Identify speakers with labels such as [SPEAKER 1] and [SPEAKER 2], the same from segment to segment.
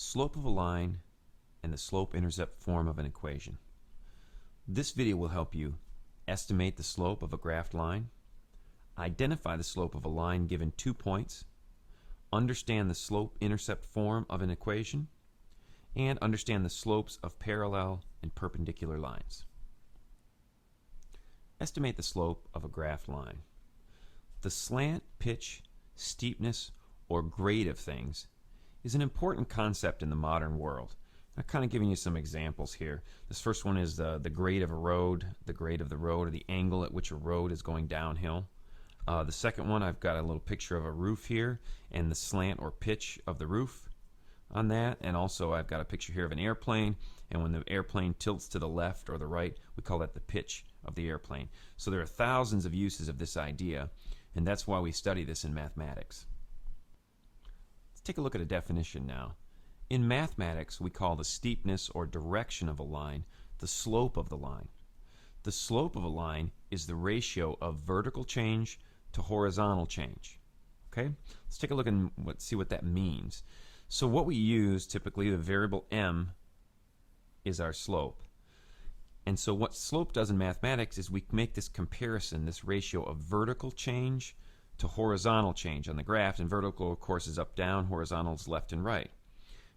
[SPEAKER 1] slope of a line and the slope-intercept form of an equation. This video will help you estimate the slope of a graphed line, identify the slope of a line given 2 points, understand the slope-intercept form of an equation, and understand the slopes of parallel and perpendicular lines. Estimate the slope of a graphed line. The slant, pitch, steepness, or grade of things is an important concept in the modern world. I'm kind of giving you some examples here. This first one is the grade of a road, the grade of the road, or the angle at which a road is going downhill. The second one, I've got a little picture of a roof here and the slant or pitch of the roof on that. And also I've got a picture here of an airplane, and when the airplane tilts to the left or the right, we call that the pitch of the airplane. So there are thousands of uses of this idea, and that's why we study this in mathematics. Let's take a look at a definition now. In mathematics, we call the steepness or direction of a line the slope of the line. The slope of a line is the ratio of vertical change to horizontal change. Okay? Let's take a look and see what that means. So what we use, typically the variable m is our slope. And so what slope does in mathematics is we make this comparison, this ratio of vertical change to horizontal change on the graph. And vertical, of course, is up, down, horizontal is left and right.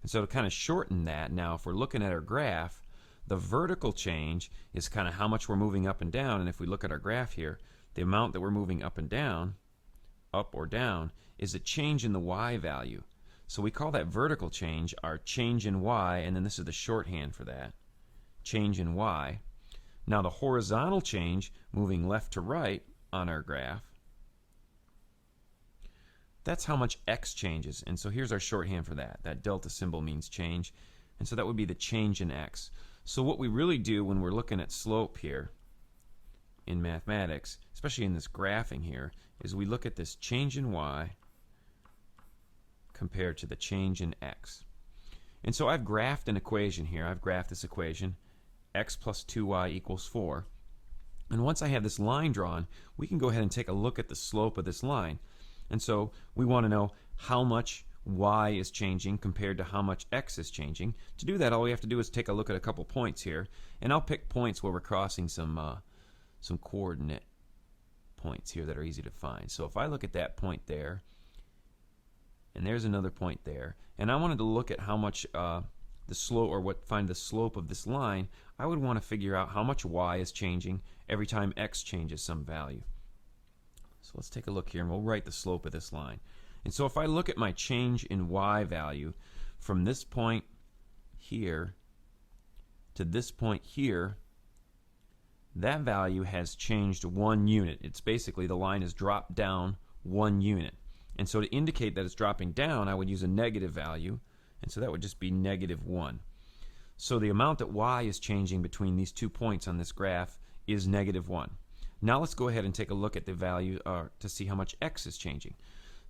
[SPEAKER 1] And so to kind of shorten that, now if we're looking at our graph, the vertical change is kind of how much we're moving up and down. And if we look at our graph here, the amount that we're moving up and down, up or down, is a change in the y value. So we call that vertical change our change in y, and then this is the shorthand for that, change in y. Now the horizontal change, moving left to right on our graph, that's how much x changes. And so here's our shorthand for that. That delta symbol means change. And so that would be the change in x. So what we really do when we're looking at slope here in mathematics, especially in this graphing here, is we look at this change in y compared to the change in x. And so I've graphed an equation here. I've graphed this equation, x plus 2y equals 4. And once I have this line drawn, we can go ahead and take a look at the slope of this line. And so we want to know how much y is changing compared to how much x is changing. To do that, all we have to do is take a look at a couple points here. And I'll pick points where we're crossing some coordinate points here that are easy to find. So if I look at that point there, and there's another point there, and I wanted to look at how much the slope, or find the slope of this line, I would want to figure out how much y is changing every time x changes some value. So let's take a look here, and we'll write the slope of this line. And so if I look at my change in y value from this point here to this point here, that value has changed 1 unit. It's basically the line has dropped down 1 unit. And so to indicate that it's dropping down, I would use a negative value, and so that would just be -1. So the amount that y is changing between these 2 points on this graph is -1. Now let's go ahead and take a look at the value to see how much x is changing.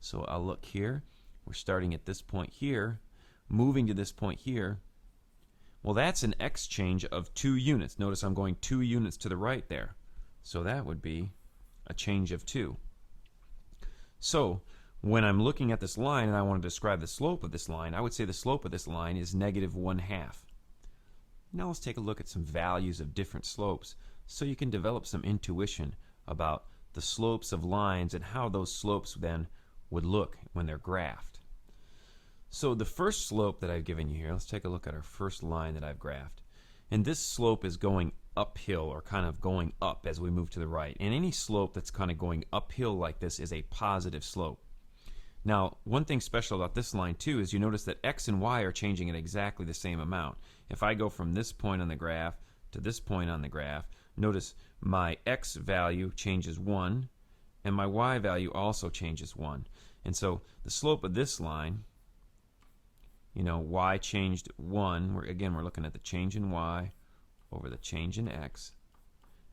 [SPEAKER 1] So I'll look here. We're starting at this point here, moving to this point here. Well, that's an x change of 2 units. Notice I'm going 2 units to the right there. So that would be a change of 2. So when I'm looking at this line and I want to describe the slope of this line, I would say the slope of this line is -1/2. Now let's take a look at some values of different slopes so you can develop some intuition about the slopes of lines and how those slopes then would look when they're graphed. So the first slope that I've given you here, let's take a look at our first line that I've graphed. And this slope is going uphill, or kind of going up as we move to the right. And any slope that's kind of going uphill like this is a positive slope. Now, one thing special about this line too is you notice that x and y are changing at exactly the same amount. If I go from this point on the graph to this point on the graph, notice my x value changes 1 and my y value also changes 1. And so the slope of this line, you know, y changed 1. Again, we're looking at the change in y over the change in x.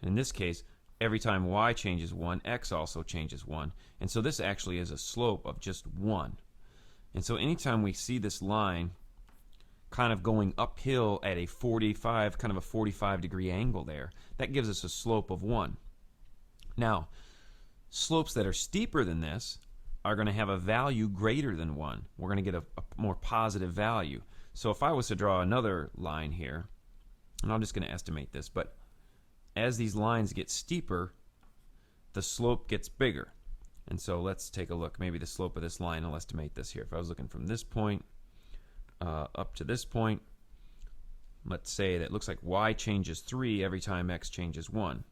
[SPEAKER 1] And in this case, every time y changes 1, x also changes 1. And so this actually is a slope of just 1. And so anytime we see this line kind of going uphill at a 45, kind of a 45-degree angle there, that gives us a slope of 1. Now, slopes that are steeper than this are going to have a value greater than 1. We're going to get a more positive value. So if I was to draw another line here, and I'm just going to estimate this, but as these lines get steeper, the slope gets bigger. And so let's take a look. Maybe the slope of this line, I'll estimate this here. If I was looking from this point up to this point, let's say that it looks like y changes 3 every time x changes 1.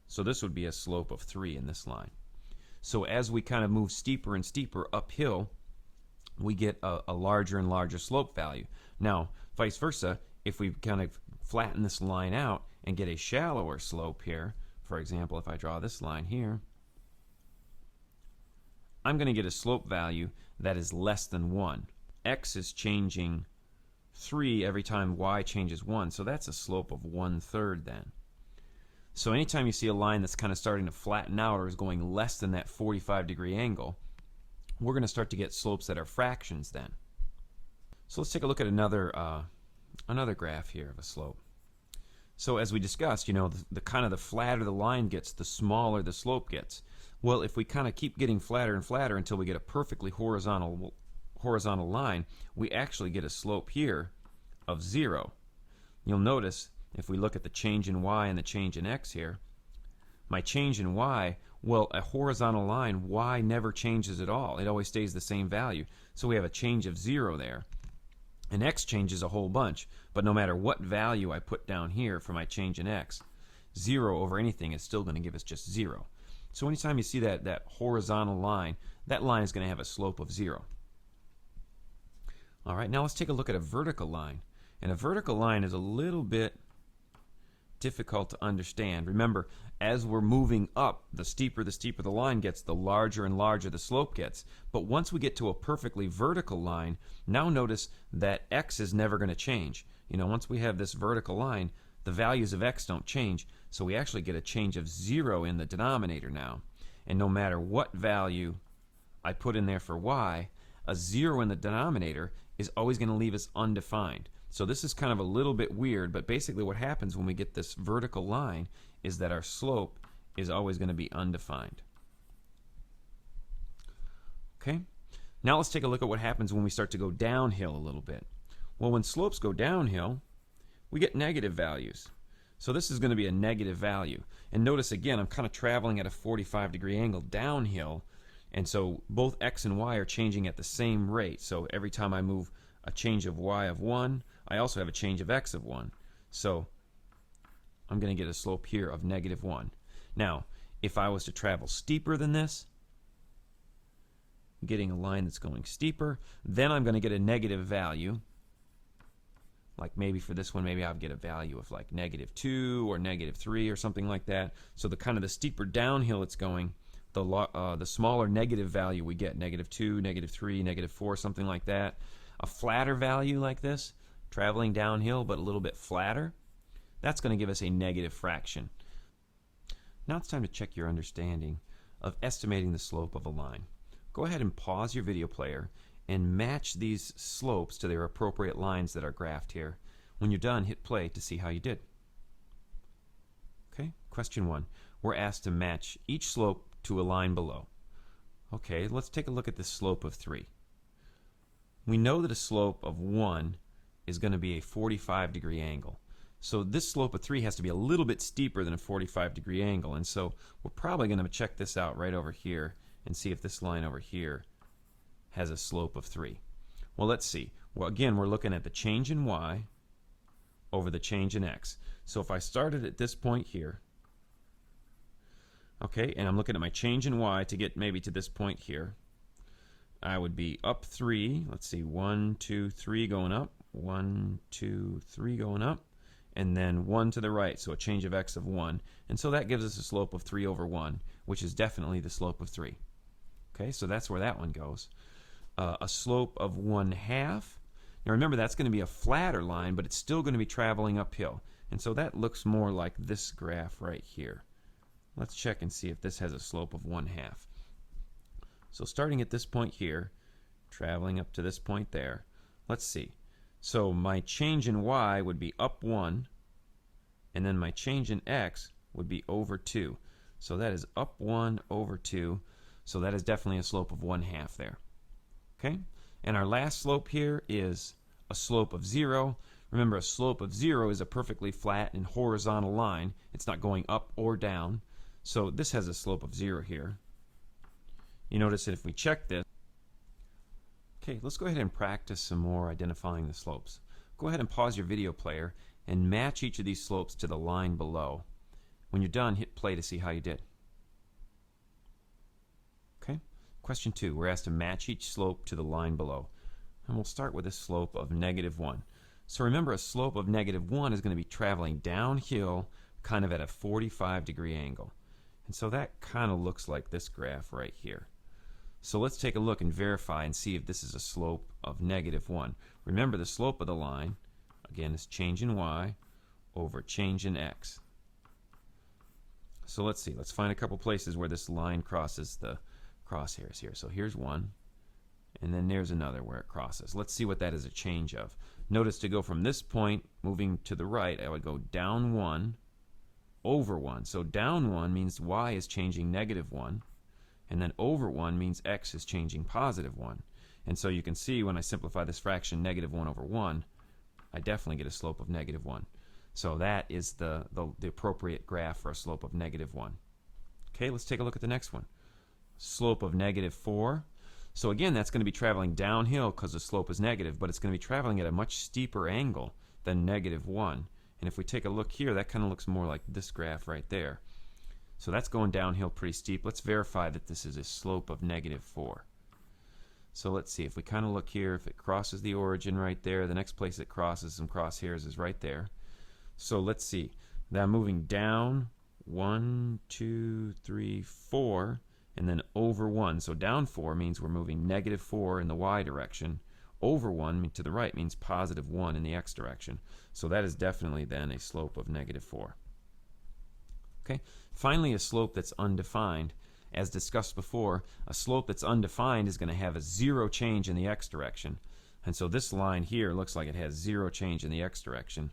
[SPEAKER 1] So this would be a slope of 3 in this line. So as we kind of move steeper and steeper uphill, we get a larger and larger slope value. Now, vice versa, if we kind of flatten this line out and get a shallower slope here, for example, if I draw this line here, I'm going to get a slope value that is less than 1. X is changing 3 every time y changes 1, so that's a slope of 1/3 then. So anytime you see a line that's kind of starting to flatten out or is going less than that 45-degree angle, we're going to start to get slopes that are fractions then. So let's take a look at another graph here of a slope. So as we discussed, you know, the kind of the flatter the line gets, the smaller the slope gets. Well, if we kind of keep getting flatter and flatter until we get a perfectly horizontal line, we actually get a slope here of 0. You'll notice if we look at the change in y and the change in x here, my change in y, well, a horizontal line, y never changes at all. It always stays the same value. So we have a change of 0 there. And x changes a whole bunch, but no matter what value I put down here for my change in x, 0 over anything is still going to give us just 0. So anytime you see that horizontal line, that line is going to have a slope of 0. All right, now let's take a look at a vertical line. And a vertical line is a little bit difficult to understand. Remember, as we're moving up, the steeper the line gets, the larger and larger the slope gets. But once we get to a perfectly vertical line, now notice that x is never going to change. You know, once we have this vertical line, the values of x don't change, so we actually get a change of 0 in the denominator now. And no matter what value I put in there for y, a 0 in the denominator is always going to leave us undefined. So this is kind of a little bit weird, but basically what happens when we get this vertical line is that our slope is always going to be undefined. Okay? Now let's take a look at what happens when we start to go downhill a little bit. Well, when slopes go downhill, we get negative values. So this is going to be a negative value. And notice again, I'm kind of traveling at a 45-degree angle downhill, and so both x and y are changing at the same rate. So every time I move a change of y of 1, I also have a change of x of 1. So I'm going to get a slope here of -1. Now, if I was to travel steeper than this, getting a line that's going steeper, then I'm going to get a negative value. Like maybe for this one, maybe I'll get a value of like -2 or -3 or something like that. So the kind of the steeper downhill it's going, the smaller negative value we get, -2, -3, -4, something like that. A flatter value like this, traveling downhill but a little bit flatter, that's going to give us a negative fraction. Now it's time to check your understanding of estimating the slope of a line. Go ahead and pause your video player and match these slopes to their appropriate lines that are graphed here. When you're done, hit play to see how you did. Okay, question 1. We're asked to match each slope to a line below. Okay, let's take a look at this slope of 3. We know that a slope of 1 is going to be a 45-degree angle. So this slope of 3 has to be a little bit steeper than a 45-degree angle, and so we're probably going to check this out right over here and see if this line over here has a slope of 3. Well, let's see. Well, again, we're looking at the change in y over the change in x. So if I started at this point here, okay, and I'm looking at my change in y to get maybe to this point here, I would be up 3. Let's see, 1, 2, 3 going up, 1, 2, 3 going up, and then 1 to the right, so a change of x of 1. And so that gives us a slope of 3 over 1, which is definitely the slope of 3. Okay, so that's where that one goes. A slope of 1/2. Now remember, that's going to be a flatter line, but it's still going to be traveling uphill. And so that looks more like this graph right here. Let's check and see if this has a slope of 1/2. So starting at this point here, traveling up to this point there, let's see. So my change in y would be up 1, and then my change in x would be over 2. So that is up 1 over 2. So that is definitely a slope of 1/2 there. Okay? And our last slope here is a slope of 0. Remember, a slope of 0 is a perfectly flat and horizontal line. It's not going up or down. So this has a slope of 0 here. You notice that if we check this, okay, let's go ahead and practice some more identifying the slopes. Go ahead and pause your video player and match each of these slopes to the line below. When you're done, hit play to see how you did. Okay? Question 2, we're asked to match each slope to the line below. And we'll start with a slope of -1. So remember, a slope of -1 is going to be traveling downhill kind of at a 45-degree angle. And so that kind of looks like this graph right here. So let's take a look and verify and see if this is a slope of -1. Remember, the slope of the line, again, is change in y over change in x. So let's see. Let's find a couple places where this line crosses the crosshairs here. So here's one, and then there's another where it crosses. Let's see what that is a change of. Notice to go from this point, moving to the right, I would go down 1, over 1. So down 1 means y is changing -1, and then over 1 means x is changing +1. And so you can see when I simplify this fraction, -1 over 1, I definitely get a slope of -1. So that is the appropriate graph for a slope of -1. Okay, let's take a look at the next one. Slope of -4. So again, that's going to be traveling downhill because the slope is negative, but it's going to be traveling at a much steeper angle than -1. And if we take a look here, that kind of looks more like this graph right there. So that's going downhill pretty steep. Let's verify that this is a slope of -4. So let's see, if we kind of look here, if it crosses the origin right there, the next place it crosses some crosshairs is right there. So let's see, now I'm moving down 1, 2, 3, 4, and then over 1. So down 4 means we're moving -4 in the y direction. Over 1 to the right means +1 in the x direction. So that is definitely then a slope of -4. Okay. Finally, a slope that's undefined. As discussed before, a slope that's undefined is going to have a 0 change in the x direction. And so this line here looks like it has 0 change in the x direction.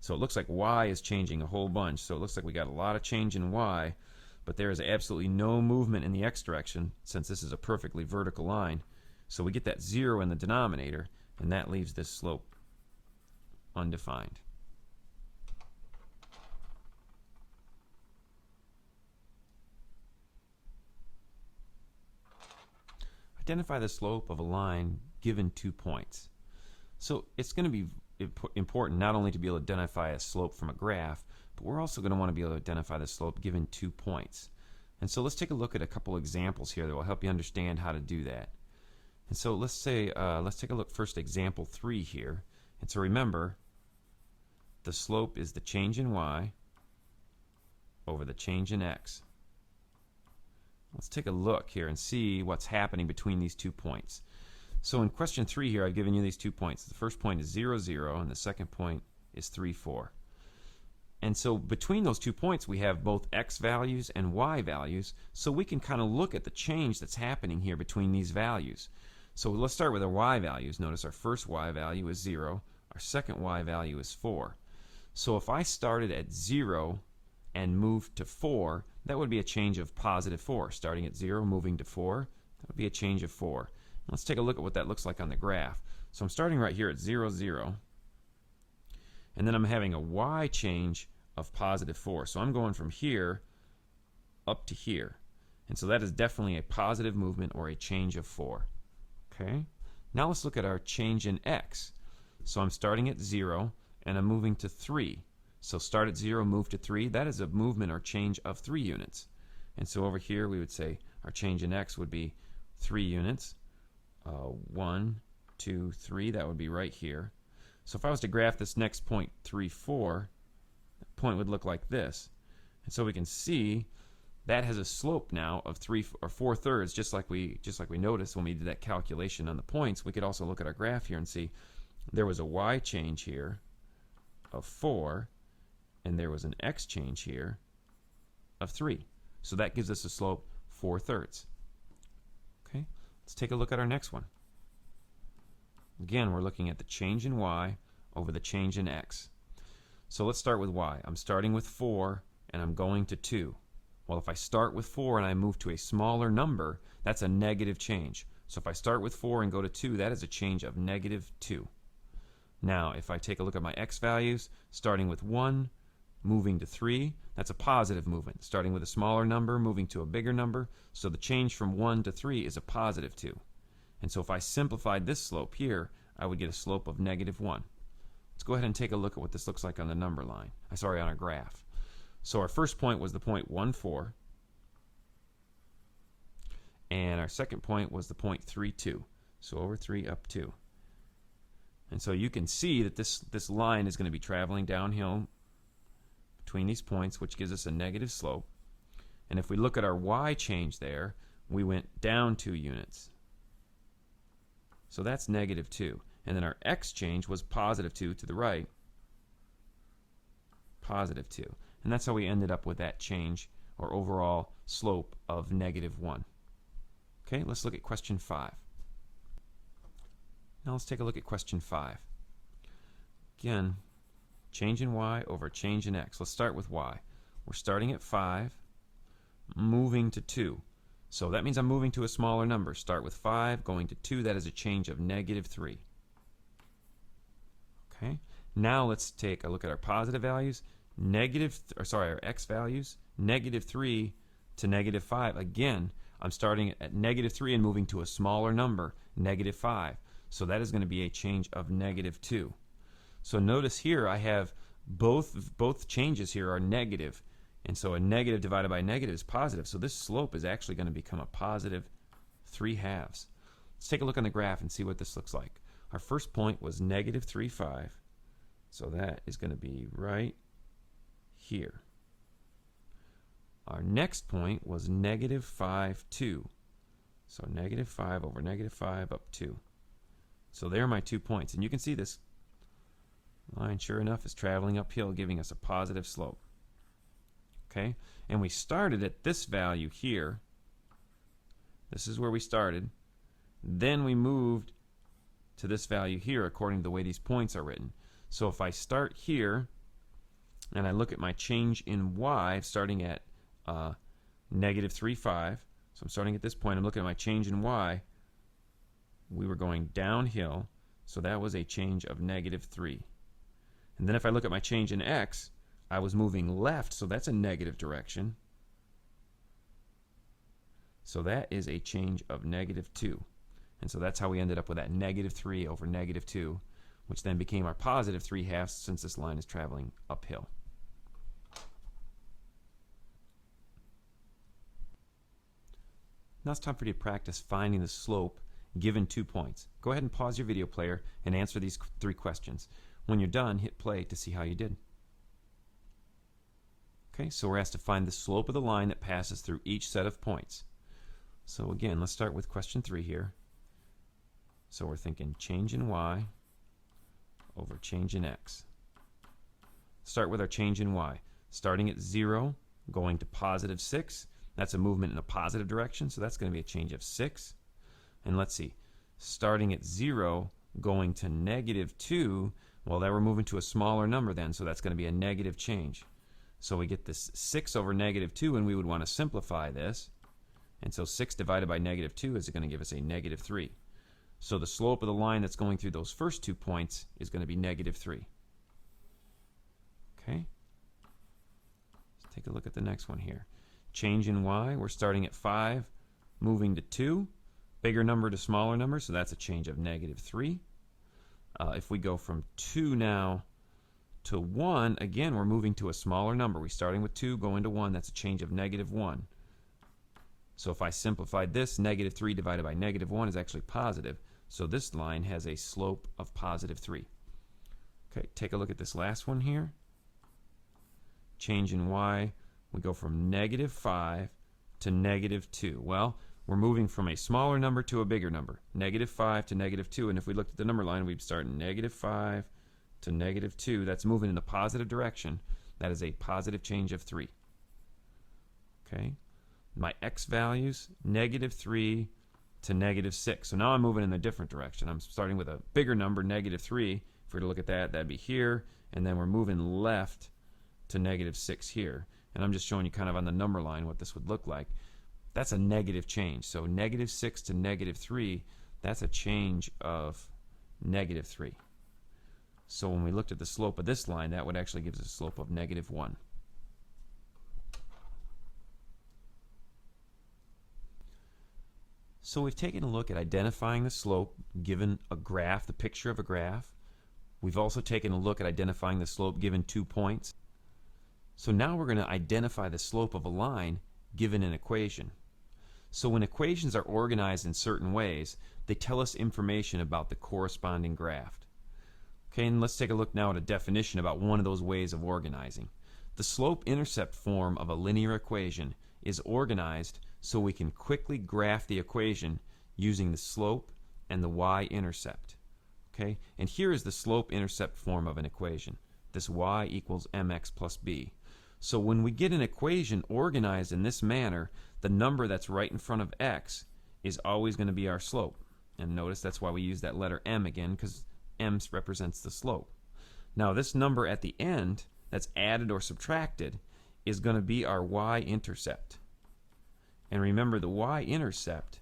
[SPEAKER 1] So it looks like y is changing a whole bunch. So it looks like we got a lot of change in y, but there is absolutely no movement in the x direction since this is a perfectly vertical line. So we get that 0 in the denominator, and that leaves this slope undefined. Identify the slope of a line given 2 points. So it's going to be important not only to be able to identify a slope from a graph, but we're also going to want to be able to identify the slope given 2 points. And so let's take a look at a couple examples here that will help you understand how to do that. And so let's take a look first at example 3 here. And so remember, the slope is the change in y over the change in x. Let's take a look here and see what's happening between these 2 points. So in question 3 here, I've given you these 2 points. The first point is 0, 0, and the second point is 3, 4. And so between those 2 points, we have both x values and y values, so we can kind of look at the change that's happening here between these values. So let's start with our y values. Notice our first y value is 0, our second y value is 4. So if I started at 0 and moved to 4, that would be a change of +4. Starting at 0, moving to 4, that would be a change of 4. Let's take a look at what that looks like on the graph. So I'm starting right here at 0, 0, and then I'm having a y change of +4. So I'm going from here up to here. And so that is definitely a positive movement or a change of 4. Okay? Now let's look at our change in x. So I'm starting at 0 and I'm moving to 3. So start at 0, move to 3. That is a movement or change of 3 units. And so over here we would say our change in x would be 3 units. 1, 2, 3. That would be right here. So if I was to graph this next point, 3, 4, that point would look like this. And so we can see that has a slope now of 3 or 4/3, just like we noticed when we did that calculation on the points. We could also look at our graph here and see there was a y change here of 4, and there was an x change here of 3. So that gives us a slope 4/3. Okay, let's take a look at our next one. Again, we're looking at the change in y over the change in x. So let's start with y. I'm starting with 4 and I'm going to 2. Well, if I start with 4 and I move to a smaller number, that's a negative change. So if I start with 4 and go to 2, that is a change of negative 2. Now, if I take a look at my x values, starting with 1, moving to 3, that's a positive movement. Starting with a smaller number, moving to a bigger number, so the change from 1 to 3 is a positive 2. And so if I simplified this slope here, I would get a slope of negative 1. Let's go ahead and take a look at what this looks like on the number line. On our graph. So our first point was the point 1, 4. And our second point was the point 3, 2. So over 3, up 2. And so you can see that this line is going to be traveling downhill between these points, which gives us a negative slope. And if we look at our y change there, we went down 2 units. So that's negative 2. And then our x change was positive 2 to the right. Positive 2. And that's how we ended up with that change, or overall slope, of negative 1. Okay, let's look at question 5. Now let's take a look at question 5. Again, change in y over change in x. Let's start with y. We're starting at 5, moving to 2. So that means I'm moving to a smaller number. Start with 5, going to 2. That is a change of negative 3. Okay. Now let's take a look at our positive values. Our x values, negative 3 to negative 5. Again, I'm starting at negative 3 and moving to a smaller number, negative 5. So that is going to be a change of negative 2. So notice here I have both changes here are negative. And so a negative divided by negative is positive. So this slope is actually going to become a positive 3/2. Let's take a look on the graph and see what this looks like. Our first point was negative 3, 5. So that is going to be right here. Our next point was negative 5, 2. So negative 5 over negative 5 up 2. So there are my 2 points. And you can see this line, sure enough, is traveling uphill, giving us a positive slope. Okay? And we started at this value here. This is where we started. Then we moved to this value here according to the way these points are written. So if I start here and I look at my change in y, starting at negative 3, 5. So I'm starting at this point. I'm looking at my change in y. We were going downhill, so that was a change of negative 3. And then if I look at my change in x, I was moving left, so that's a negative direction. So that is a change of negative 2. And so that's how we ended up with that negative 3 over negative 2, which then became our positive 3/2 since this line is traveling uphill. Now it's time for you to practice finding the slope given 2 points. Go ahead and pause your video player and answer these 3 questions. When you're done, hit play to see how you did. Okay, so we're asked to find the slope of the line that passes through each set of points. So again, let's start with question 3 here. So we're thinking change in y over change in x. Start with our change in y. Starting at 0, going to positive 6. That's a movement in a positive direction, so that's going to be a change of 6. And let's see, starting at 0, going to negative 2, well, that we're moving to a smaller number then, so that's going to be a negative change. So we get this 6 over negative 2, and we would want to simplify this. And so 6 divided by negative 2 is going to give us a negative 3. So the slope of the line that's going through those first 2 points is going to be negative 3. Okay? Let's take a look at the next one here. Change in y, we're starting at 5, moving to 2. Bigger number to smaller number, so that's a change of negative 3. If we go from 2 now to 1, again, we're moving to a smaller number. We're starting with 2, going to 1. That's a change of negative 1. So if I simplified this, negative 3 divided by negative 1 is actually positive. So this line has a slope of positive 3. Okay, take a look at this last one here. Change in y, we go from negative 5 to negative 2. Well, we're moving from a smaller number to a bigger number. Negative 5 to negative 2. And if we looked at the number line, we'd start negative 5 to negative 2. That's moving in the positive direction. That is a positive change of 3. Okay. My x values, negative 3 to negative 6. So now I'm moving in a different direction. I'm starting with a bigger number, negative 3. If we were to look at that, that'd be here. And then we're moving left to negative 6 here. and I'm just showing you kind of on the number line what this would look like, that's a negative change. So -6 to -3, that's a change of -3. So when we looked at the slope of this line, that would actually give us a slope of -1. So we've taken a look at identifying the slope given a graph, the picture of a graph. We've also taken a look at identifying the slope given 2 points. So now we're going to identify the slope of a line given an equation. So when equations are organized in certain ways, they tell us information about the corresponding graph. Okay, and let's take a look now at a definition about one of those ways of organizing. The slope-intercept form of a linear equation is organized so we can quickly graph the equation using the slope and the y-intercept. Okay, and here is the slope-intercept form of an equation. This y equals mx plus b. So when we get an equation organized in this manner, the number that's right in front of x is always going to be our slope. And notice that's why we use that letter m again, because m represents the slope. Now this number at the end that's added or subtracted is going to be our y-intercept. And remember, the y-intercept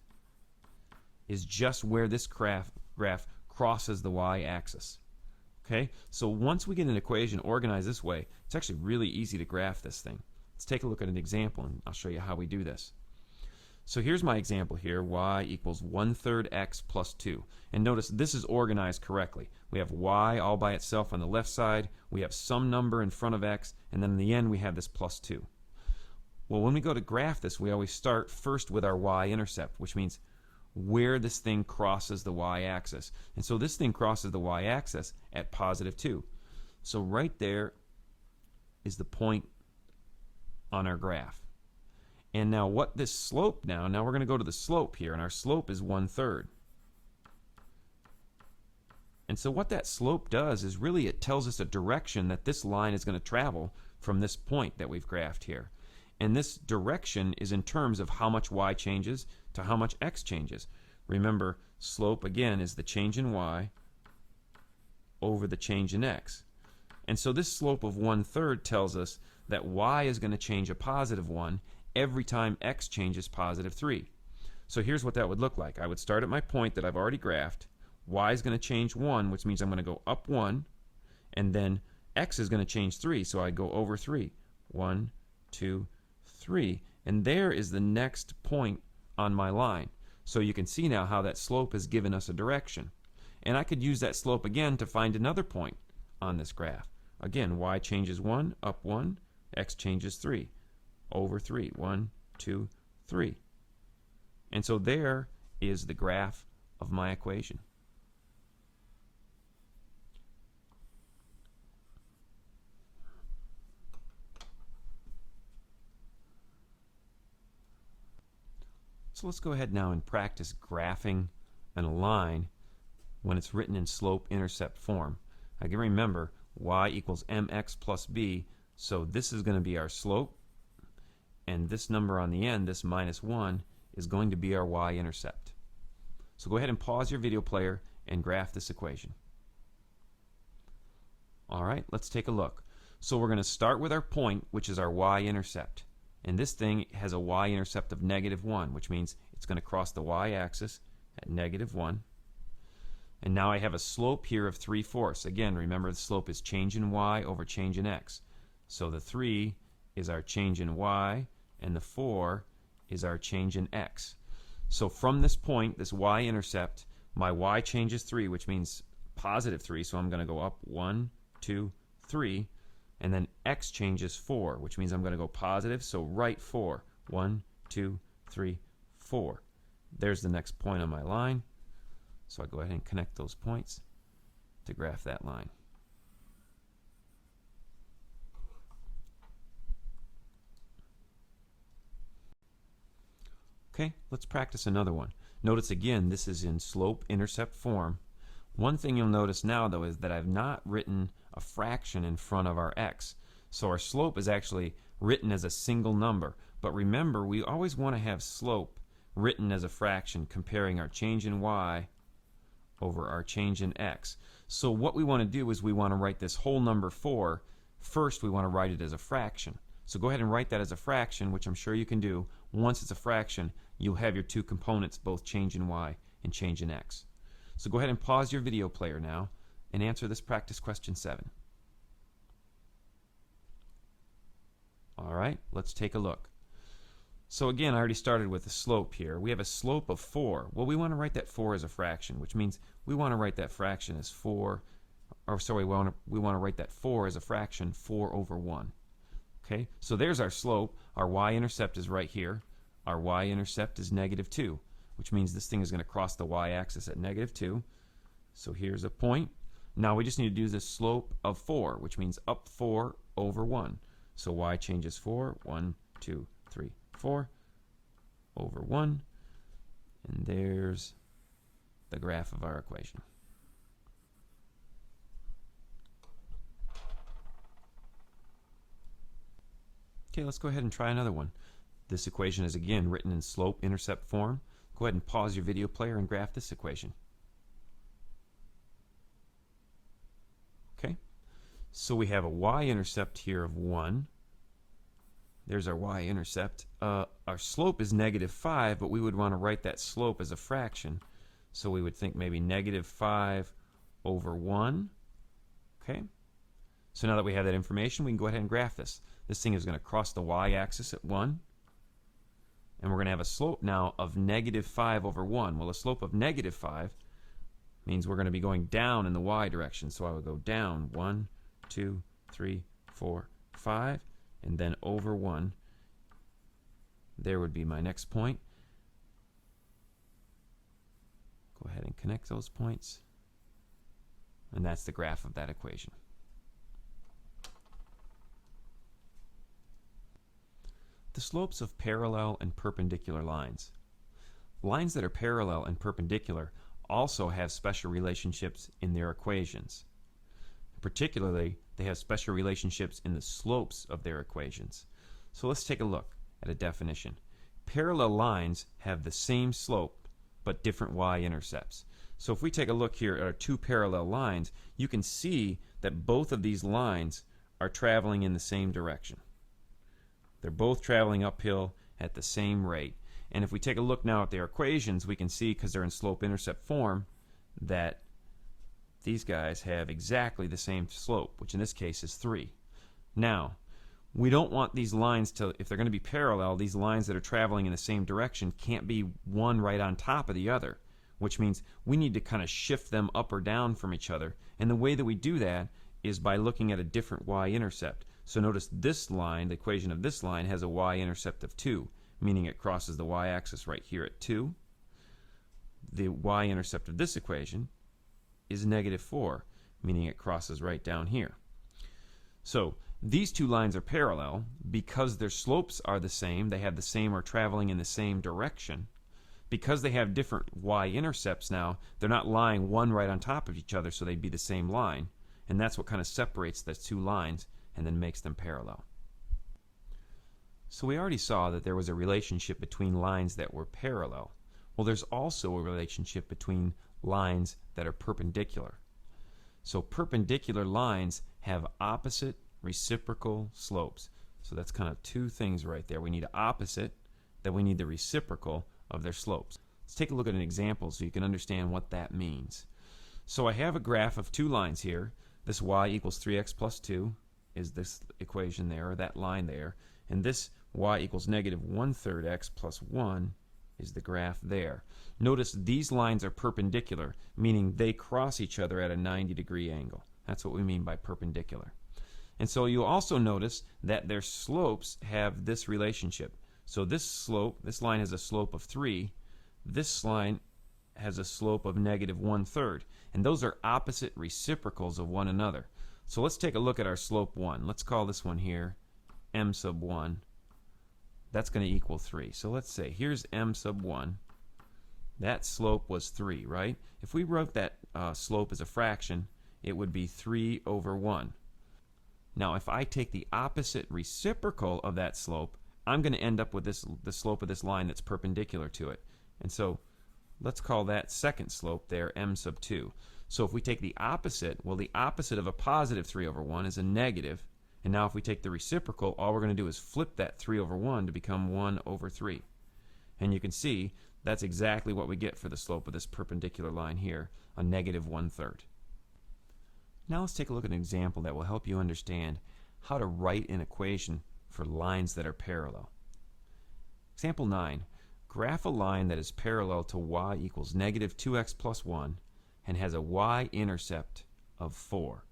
[SPEAKER 1] is just where this graph crosses the y-axis. Okay, so once we get an equation organized this way, it's actually really easy to graph this thing. Let's take a look at an example, and I'll show you how we do this. So here's my example here, y equals 1/3 x plus 2. And notice this is organized correctly. We have y all by itself on the left side, we have some number in front of x, and then in the end we have this plus 2. Well, when we go to graph this, we always start first with our y-intercept, which means where this thing crosses the y-axis. And so this thing crosses the y-axis at +2. So right there is the point on our graph. And now what this slope now we're going to go to the slope here, and our slope is 1/3. And so what that slope does is really it tells us a direction that this line is going to travel from this point that we've graphed here. And this direction is in terms of how much y changes to how much x changes. Remember, slope again is the change in y over the change in x. And so this slope of 1/3 tells us that y is going to change a +1 every time x changes +3. So here's what that would look like. I would start at my point that I've already graphed. Y is going to change 1, which means I'm going to go up 1, and then x is going to change 3, so I go over 3. 1, 2, 3, and there is the next point on my line. So you can see now how that slope has given us a direction. And I could use that slope again to find another point on this graph. Again, y changes 1, up 1, x changes 3, over 3. 1, 2, 3. And so there is the graph of my equation. So let's go ahead now and practice graphing a line when it's written in slope-intercept form. Again, remember, y equals mx plus b, so this is going to be our slope, and this number on the end, this -1, is going to be our y-intercept. So go ahead and pause your video player and graph this equation. All right, let's take a look. So we're going to start with our point, which is our y-intercept. And this thing has a y-intercept of -1, which means it's going to cross the y-axis at -1. And now I have a slope here of 3/4. Again, remember the slope is change in y over change in x. So the 3 is our change in y, and the 4 is our change in x. So from this point, this y-intercept, my y changes 3, which means +3, so I'm going to go up 1, 2, 3. And then x changes 4, which means I'm going to go positive, so right 4. 1, 2, 3, 4. There's the next point on my line. So I go ahead and connect those points to graph that line. Okay, let's practice another one. Notice again, this is in slope-intercept form. One thing you'll notice now, though, is that I've not written a fraction in front of our x. So our slope is actually written as a single number. But remember, we always want to have slope written as a fraction, comparing our change in y over our change in x. So what we want to do is we want to write this whole number 4. First, we want to write it as a fraction. So go ahead and write that as a fraction, which I'm sure you can do. Once it's a fraction, you'll have your two components both change in y and change in x. So go ahead and pause your video player now and answer this practice question 7. All right, let's take a look. So again, I already started with the slope here. We have a slope of 4. Well, we want to write that 4 as a fraction, which means we want to write that fraction as 4, or sorry, we want to write that 4 as a fraction, 4 over 1. Okay, so there's our slope. Our y-intercept is right here. Our y-intercept is -2, which means this thing is going to cross the y-axis at -2. So here's a point. Now we just need to do the slope of 4, which means up 4 over 1. So y changes 4, 1, 2, 3, 4 over 1. And there's the graph of our equation. Okay, let's go ahead and try another one. This equation is again written in slope-intercept form. Go ahead and pause your video player and graph this equation. Okay, so we have a y-intercept here of 1. There's our y-intercept. Our slope is -5, but we would want to write that slope as a fraction. So we would think maybe -5 over 1. Okay, so now that we have that information, we can go ahead and graph this. This thing is going to cross the y-axis at 1. And we're going to have a slope now of -5 over 1. Well, a slope of -5 means we're going to be going down in the y direction. So I would go down 1, 2, 3, 4, 5, and then over 1. There would be my next point. Go ahead and connect those points. And that's the graph of that equation. The slopes of parallel and perpendicular lines. Lines that are parallel and perpendicular also have special relationships in their equations. Particularly, they have special relationships in the slopes of their equations. So let's take a look at a definition. Parallel lines have the same slope but different y-intercepts. So if we take a look here at our two parallel lines, you can see that both of these lines are traveling in the same direction. They're both traveling uphill at the same rate. And if we take a look now at their equations, we can see, because they're in slope-intercept form, that these guys have exactly the same slope, which in this case is 3. Now, we don't want these lines to, if they're going to be parallel, these lines that are traveling in the same direction can't be one right on top of the other, which means we need to kind of shift them up or down from each other. And the way that we do that is by looking at a different y-intercept. So notice this line, the equation of this line, has a y-intercept of 2, meaning it crosses the y-axis right here at 2. The y-intercept of this equation is -4, meaning it crosses right down here. So these two lines are parallel because their slopes are the same. They have the same, or traveling in the same direction. Because they have different y-intercepts now, they're not lying one right on top of each other, so they'd be the same line. And that's what kind of separates those two lines and then makes them parallel. So we already saw that there was a relationship between lines that were parallel. Well, there's also a relationship between lines that are perpendicular. So perpendicular lines have opposite reciprocal slopes. So that's kind of two things right there. We need an opposite, then we need the reciprocal of their slopes. Let's take a look at an example so you can understand what that means. So I have a graph of two lines here. This y equals 3x plus 2 is this equation there, or that line there. And this y equals -1/3 x plus 1 is the graph there. Notice these lines are perpendicular, meaning they cross each other at a 90-degree angle. That's what we mean by perpendicular. And so you'll also notice that their slopes have this relationship. So this slope, this line has a slope of 3. This line has a slope of -1/3. And those are opposite reciprocals of one another. So let's take a look at our slope 1. Let's call this one here m sub 1. That's going to equal 3. So let's say here's m sub 1. That slope was 3, right? If we wrote that slope as a fraction, it would be 3 over 1. Now, if I take the opposite reciprocal of that slope, I'm going to end up with the slope of this line that's perpendicular to it. And so let's call that second slope there m sub 2. So if we take the opposite, well, the opposite of a positive 3 over 1 is a negative, And now if we take the reciprocal, all we're going to do is flip that 3 over 1 to become 1 over 3. And you can see that's exactly what we get for the slope of this perpendicular line here, a negative 1/3. Now let's take a look at an example that will help you understand how to write an equation for lines that are parallel. Example 9. Graph a line that is parallel to y equals negative 2x plus 1 and has a y-intercept of 4.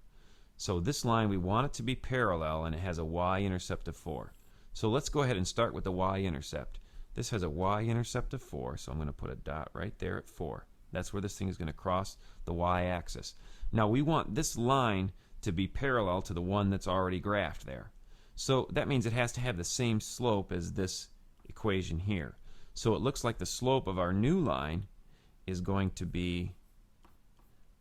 [SPEAKER 1] So this line, we want it to be parallel, and it has a y-intercept of 4. So let's go ahead and start with the y-intercept. This has a y-intercept of 4, so I'm going to put a dot right there at 4. That's where this thing is going to cross the y-axis. Now we want this line to be parallel to the one that's already graphed there. So that means it has to have the same slope as this equation here. So it looks like the slope of our new line is going to be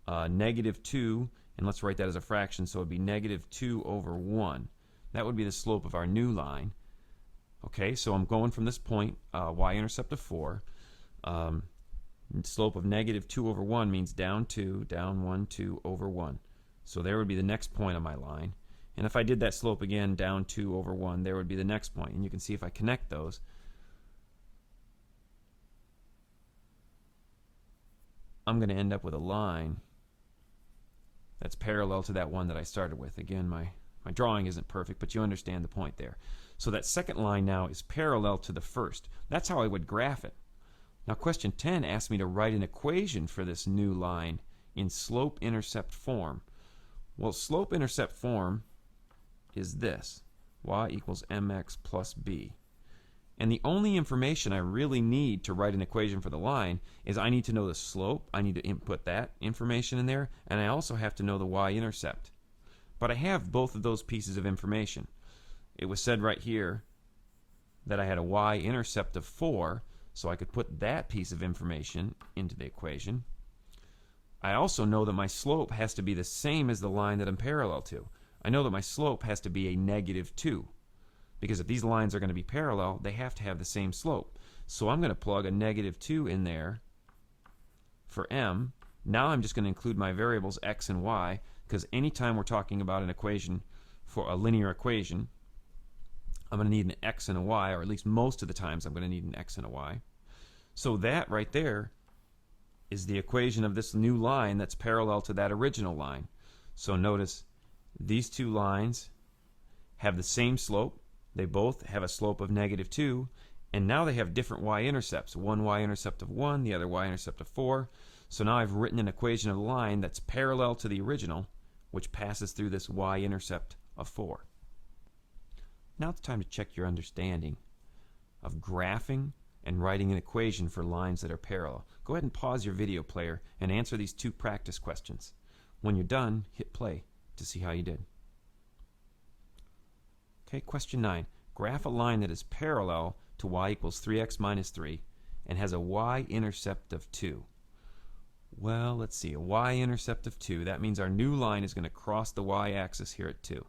[SPEAKER 1] negative 2, and let's write that as a fraction, so it would be negative 2 over 1. That would be the slope of our new line. Okay, so I'm going from this point, y-intercept of 4. Slope of negative 2 over 1 means down 2, down 1, 2 over 1. So there would be the next point on my line. And if I did that slope again, down 2 over 1, there would be the next point. And you can see if I connect those, I'm going to end up with a line that's parallel to that one that I started with. Again, my drawing isn't perfect, but you understand the point there. So that second line now is parallel to the first. That's how I would graph it. Now question 10 asks me to write an equation for this new line in slope-intercept form. Well, slope-intercept form is this: y equals mx plus b. And the only information I really need to write an equation for the line is I need to know the slope. I need to input that information in there, and I also have to know the y-intercept. But I have both of those pieces of information. It was said right here that I had a y-intercept of 4, so I could put that piece of information into the equation. I also know that my slope has to be the same as the line that I'm parallel to. I know that my slope has to be a negative 2. Because if these lines are going to be parallel, they have to have the same slope. So I'm going to plug a negative 2 in there for m. Now I'm just going to include my variables x and y, because anytime we're talking about an equation for a linear equation, I'm going to need an x and a y, or at least most of the times I'm going to need an x and a y. So that right there is the equation of this new line that's parallel to that original line. So notice these two lines have the same slope. They both have a slope of negative 2, and now they have different y-intercepts. One y-intercept of 1, the other y-intercept of 4. So now I've written an equation of the line that's parallel to the original, which passes through this y-intercept of 4. Now it's time to check your understanding of graphing and writing an equation for lines that are parallel. Go ahead and pause your video player and answer these 2 practice questions. When you're done, hit play to see how you did. Okay, question 9. Graph a line that is parallel to y equals 3x minus 3 and has a y-intercept of 2. Well, let's see. A y-intercept of 2. That means our new line is going to cross the y-axis here at 2.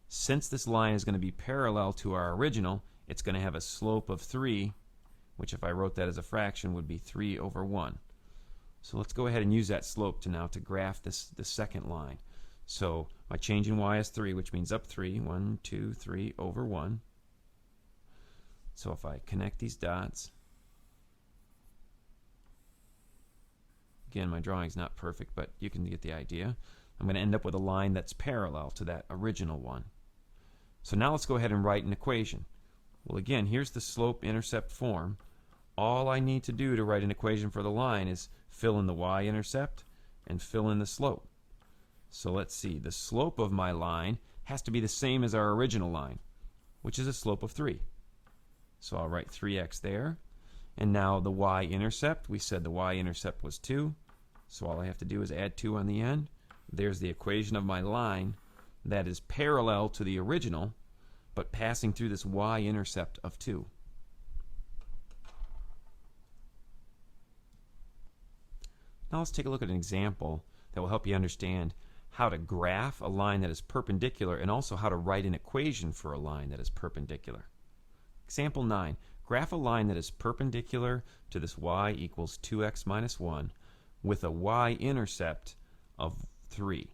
[SPEAKER 1] Since this line is going to be parallel to our original, it's going to have a slope of 3, which if I wrote that as a fraction would be 3 over 1. So let's go ahead and use that slope to graph the second line. So my change in y is 3, which means up 3, 1, 2, 3 over 1. So if I connect these dots, again, my drawing is not perfect, but you can get the idea. I'm going to end up with a line that's parallel to that original one. So now let's go ahead and write an equation. Well, again, here's the slope-intercept form. All I need to do to write an equation for the line is fill in the y-intercept and fill in the slope. So let's see, the slope of my line has to be the same as our original line, which is a slope of 3. So I'll write 3x there. And now the y-intercept, we said the y-intercept was 2. So all I have to do is add 2 on the end. There's the equation of my line that is parallel to the original, but passing through this y-intercept of 2. Now let's take a look at an example that will help you understand how to graph a line that is perpendicular and also how to write an equation for a line that is perpendicular. Example 9. Graph a line that is perpendicular to this y equals 2x minus 1 with a y-intercept of 3.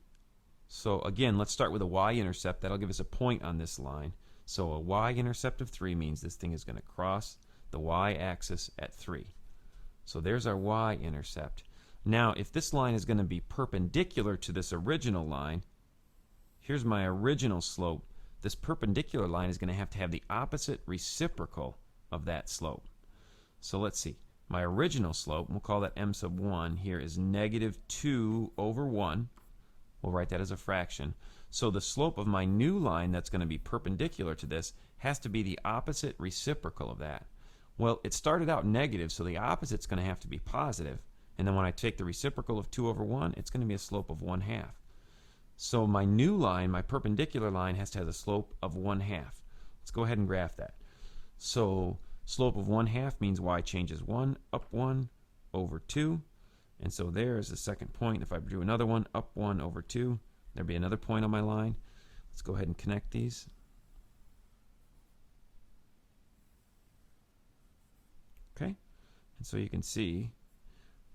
[SPEAKER 1] So again, let's start with a y-intercept. That'll give us a point on this line. So a y-intercept of 3 means this thing is going to cross the y-axis at 3. So there's our y-intercept. Now, if this line is going to be perpendicular to this original line, here's my original slope. This perpendicular line is going to have the opposite reciprocal of that slope. So let's see. My original slope, we'll call that m sub 1 here, is negative 2 over 1. We'll write that as a fraction. So the slope of my new line that's going to be perpendicular to this has to be the opposite reciprocal of that. Well, it started out negative, so the opposite's going to have to be positive. And then when I take the reciprocal of 2 over 1, it's going to be a slope of 1/2. So my new line, my perpendicular line, has to have a slope of 1/2. Let's go ahead and graph that. So slope of 1/2 means y changes 1, up 1, over 2. And so there is the second point. If I drew another one, up 1 over 2, there'd be another point on my line. Let's go ahead and connect these. Okay, and so you can see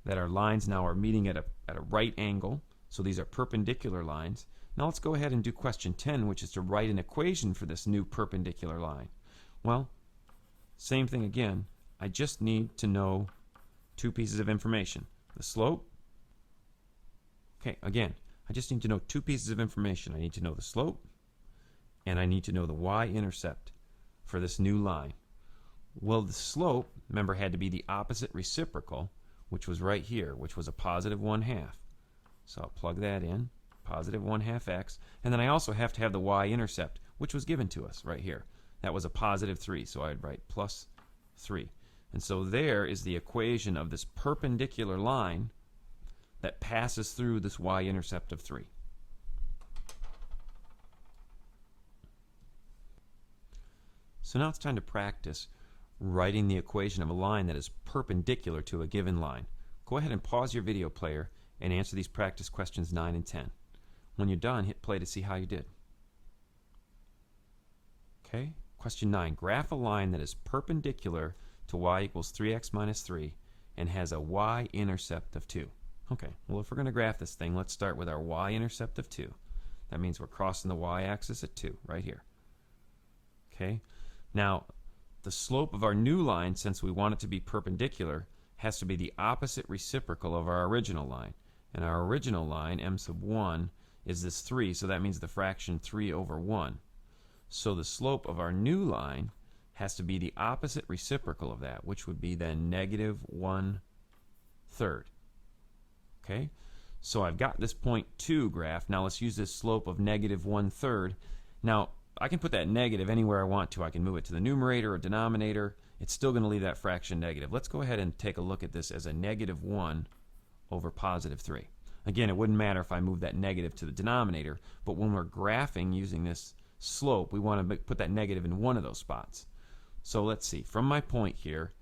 [SPEAKER 1] that our lines now are meeting at a right angle. So these are perpendicular lines. Now let's go ahead and do question 10, which is to write an equation for this new perpendicular line. Well, same thing again. I just need to know two pieces of information. The slope. Okay, again, I just need to know two pieces of information. I need to know the slope, and I need to know the y-intercept for this new line. Well, the slope, remember, had to be the opposite reciprocal, which was right here, which was a positive 1/2. So I'll plug that in, positive 1/2 x. And then I also have to have the y-intercept, which was given to us right here. That was a positive 3, so I'd write plus 3. And so there is the equation of this perpendicular line that passes through this y-intercept of 3. So now it's time to practice writing the equation of a line that is perpendicular to a given line. Go ahead and pause your video player and answer these practice questions 9 and 10. When you're done, hit play to see how you did. Okay, question 9. Graph a line that is perpendicular to y equals 3x minus 3 and has a y-intercept of 2. Okay, well, if we're going to graph this thing, let's start with our y-intercept of 2. That means we're crossing the y-axis at 2, right here. Okay, now the slope of our new line, since we want it to be perpendicular, has to be the opposite reciprocal of our original line. And our original line, m sub 1, is this 3, so that means the fraction 3 over 1. So the slope of our new line has to be the opposite reciprocal of that, which would be then negative 1/3. Okay, so I've got this point 2 graph. Now let's use this slope of negative 1/3. Now I can put that negative anywhere I want to. I can move it to the numerator or denominator. It's still going to leave that fraction negative. Let's go ahead and take a look at this as a negative 1 over positive 3. Again, it wouldn't matter if I moved that negative to the denominator, but when we're graphing using this slope, we want to put that negative in one of those spots. So let's see. From my point here,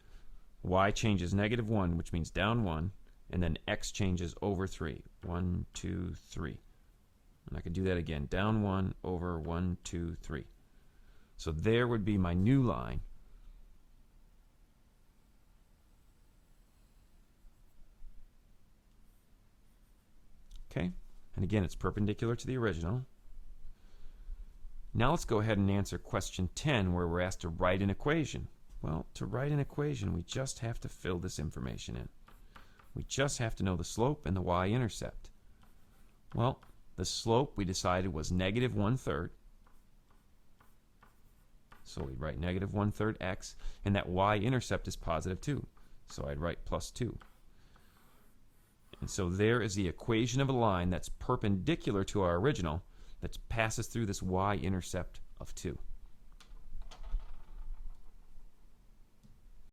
[SPEAKER 1] y changes negative 1, which means down 1, and then x changes over 3. 1, 2, 3. And I could do that again. Down 1 over 1, 2, 3. So there would be my new line. Okay, and again, it's perpendicular to the original. Now let's go ahead and answer question 10, where we're asked to write an equation. Well, to write an equation, we just have to fill this information in. We just have to know the slope and the y-intercept. Well, the slope we decided was negative 1/3. So we'd write negative 1/3 x, and that y-intercept is positive 2. So I'd write plus 2. And so there is the equation of a line that's perpendicular to our original that passes through this y-intercept of 2.